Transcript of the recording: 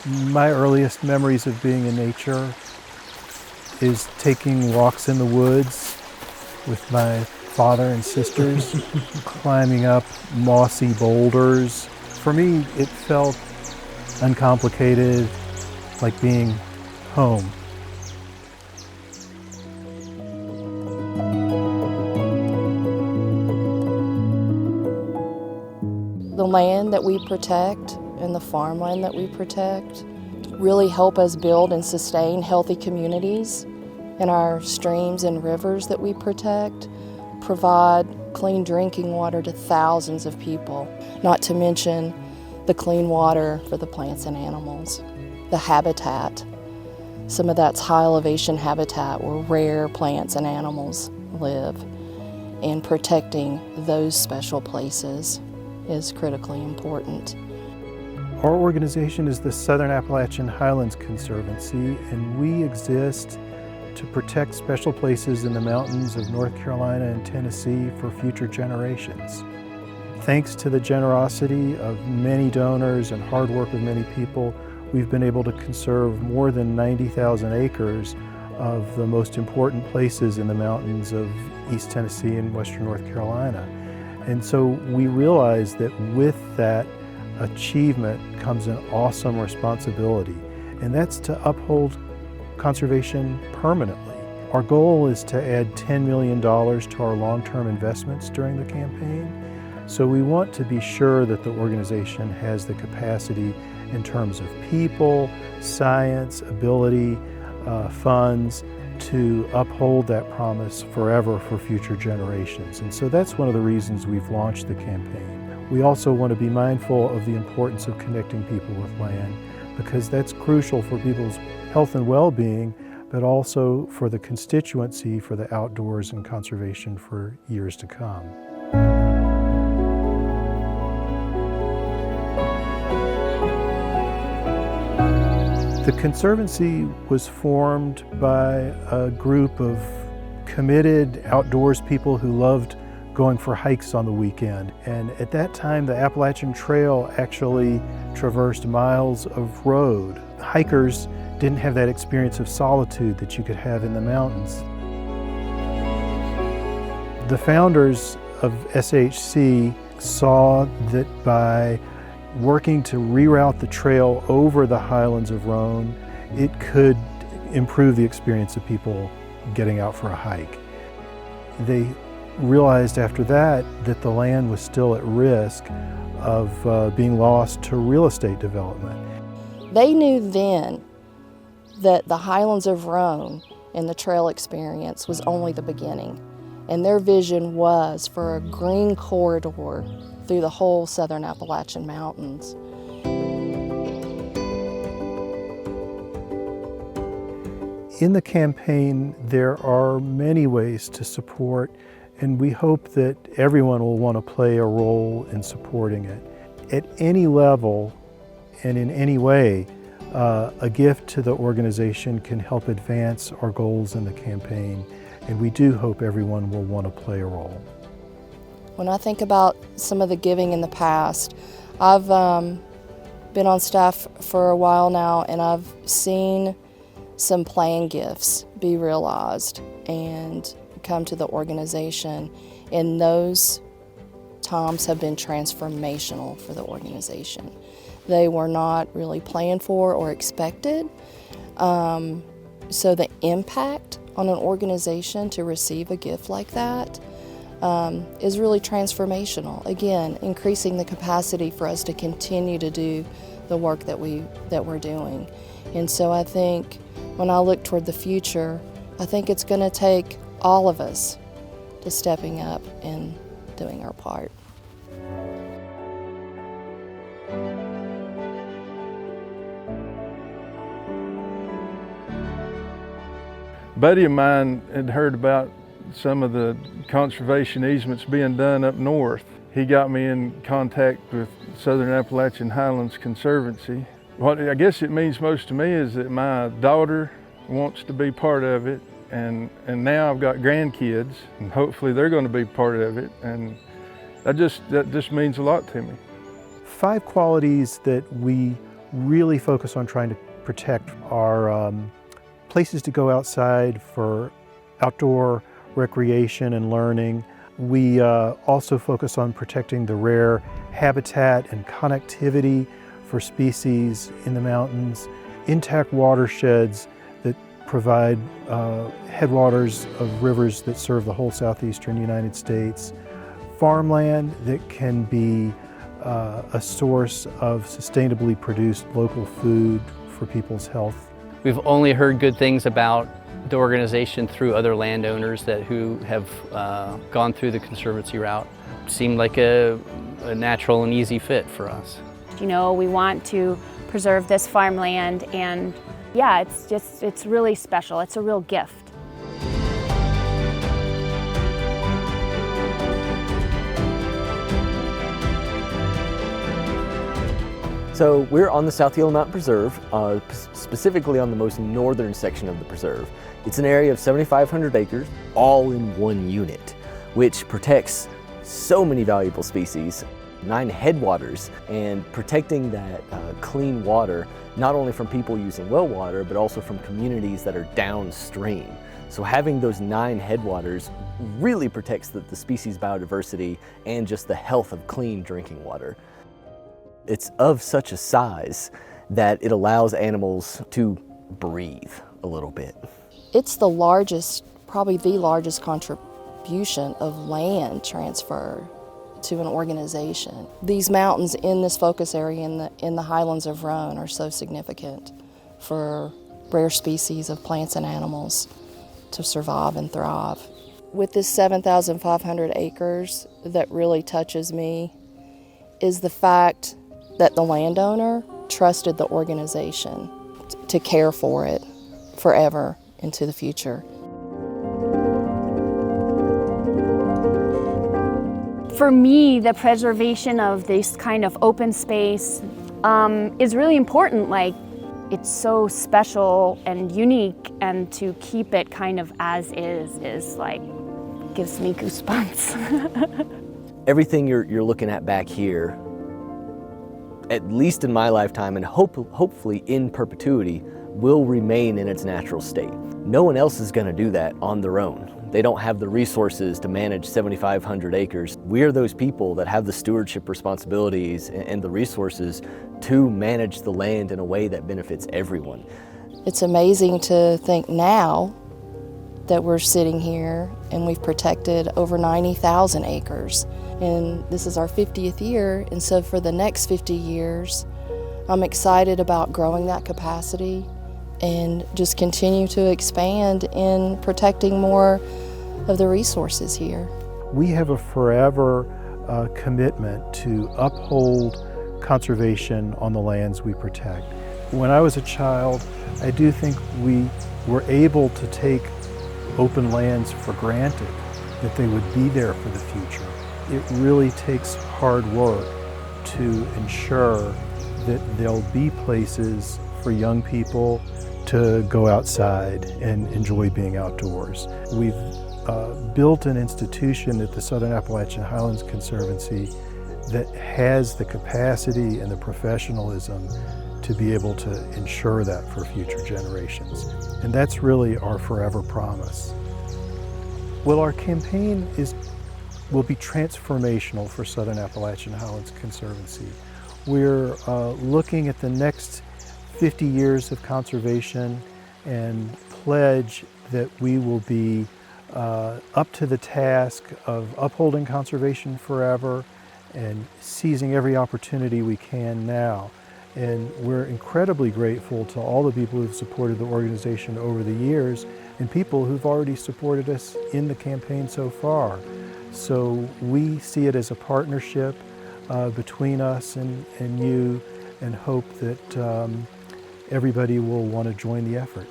My earliest memories of being in nature is taking walks in the woods with my father and sisters, climbing up mossy boulders. For me, it felt uncomplicated, like being home. The land that we protect and the farmland that we protect really help us build and sustain healthy communities. And our streams and rivers that we protect provide clean drinking water to thousands of people, not to mention the clean water for the plants and animals. The habitat, some of that's high elevation habitat where rare plants and animals live, and protecting those special places is critically important. Our organization is the Southern Appalachian Highlands Conservancy, and we exist to protect special places in the mountains of North Carolina and Tennessee for future generations. Thanks to the generosity of many donors and hard work of many people, we've been able to conserve more than 90,000 acres of the most important places in the mountains of East Tennessee and Western North Carolina. And so we realize that with that achievement comes an awesome responsibility, and that's to uphold conservation permanently. Our goal is to add $10 million to our long-term investments during the campaign. So we want to be sure that the organization has the capacity in terms of people, science, ability, funds, to uphold that promise forever for future generations. And so that's one of the reasons we've launched the campaign. We also want to be mindful of the importance of connecting people with land, because that's crucial for people's health and well-being, but also for the constituency for the outdoors and conservation for years to come. The Conservancy was formed by a group of committed outdoors people who loved going for hikes on the weekend. And at that time, the Appalachian Trail actually traversed miles of road. Hikers didn't have that experience of solitude that you could have in the mountains. The founders of SAHC saw that by working to reroute the trail over the highlands of Rhone, it could improve the experience of people getting out for a hike. They realized after that the land was still at risk of being lost to real estate development. They knew then that the highlands of Rhone and the trail experience was only the beginning. And their vision was for a green corridor through the whole Southern Appalachian Mountains. In the campaign, there are many ways to support, and we hope that everyone will want to play a role in supporting it. At any level and in any way, a gift to the organization can help advance our goals in the campaign, and we do hope everyone will want to play a role. When I think about some of the giving in the past, I've been on staff for a while now, and I've seen some planned gifts be realized and come to the organization, and those times have been transformational for the organization. They were not really planned for or expected, so the impact on an organization to receive a gift like that is really transformational. Again, increasing the capacity for us to continue to do the work that we're doing. And so I think when I look toward the future, I think it's going to take all of us to stepping up and doing our part. A buddy of mine had heard about some of the conservation easements being done up north. He got me in contact with Southern Appalachian Highlands Conservancy. What I guess it means most to me is that my daughter wants to be part of it, and now I've got grandkids, and hopefully they're going to be part of it, and that just means a lot to me. 5 qualities that we really focus on trying to protect our places to go outside for outdoor recreation and learning. We also focus on protecting the rare habitat and connectivity for species in the mountains, intact watersheds that provide headwaters of rivers that serve the whole southeastern United States, farmland that can be a source of sustainably produced local food for people's health. We've only heard good things about the organization through other landowners who have gone through the Conservancy route. It seemed like a natural and easy fit for us. You know, we want to preserve this farmland, and yeah, it's really special. It's a real gift. So we're on the South Gila Mountain Preserve, specifically on the most northern section of the preserve. It's an area of 7,500 acres, all in one unit, which protects so many valuable species, 9 headwaters, and protecting that clean water, not only from people using well water, but also from communities that are downstream. So having those 9 headwaters really protects the species biodiversity and just the health of clean drinking water. It's of such a size that it allows animals to breathe a little bit. It's the largest, probably the largest contribution of land transfer to an organization. These mountains in this focus area in the highlands of Roan are so significant for rare species of plants and animals to survive and thrive. With this 7,500 acres, that really touches me is the fact that the landowner trusted the organization to care for it forever into the future. For me, the preservation of this kind of open space is really important. Like, it's so special and unique, and to keep it kind of as is like, gives me goosebumps. Everything you're looking at back here, at least in my lifetime, and hopefully in perpetuity, will remain in its natural state. No one else is going to do that on their own. They don't have the resources to manage 7,500 acres. We're those people that have the stewardship responsibilities and the resources to manage the land in a way that benefits everyone. It's amazing to think now that we're sitting here and we've protected over 90,000 acres. And this is our 50th year, and so for the next 50 years, I'm excited about growing that capacity and just continue to expand in protecting more of the resources here. We have a forever commitment to uphold conservation on the lands we protect. When I was a child, I do think we were able to take open lands for granted, that they would be there for the future. It really takes hard work to ensure that there'll be places for young people to go outside and enjoy being outdoors. We've built an institution at the Southern Appalachian Highlands Conservancy that has the capacity and the professionalism to be able to ensure that for future generations. And that's really our forever promise. Well, our campaign will be transformational for Southern Appalachian Highlands Conservancy. We're looking at the next 50 years of conservation and pledge that we will be up to the task of upholding conservation forever and seizing every opportunity we can now. And we're incredibly grateful to all the people who've supported the organization over the years and people who've already supported us in the campaign so far. So we see it as a partnership between us and you, and hope that everybody will want to join the effort.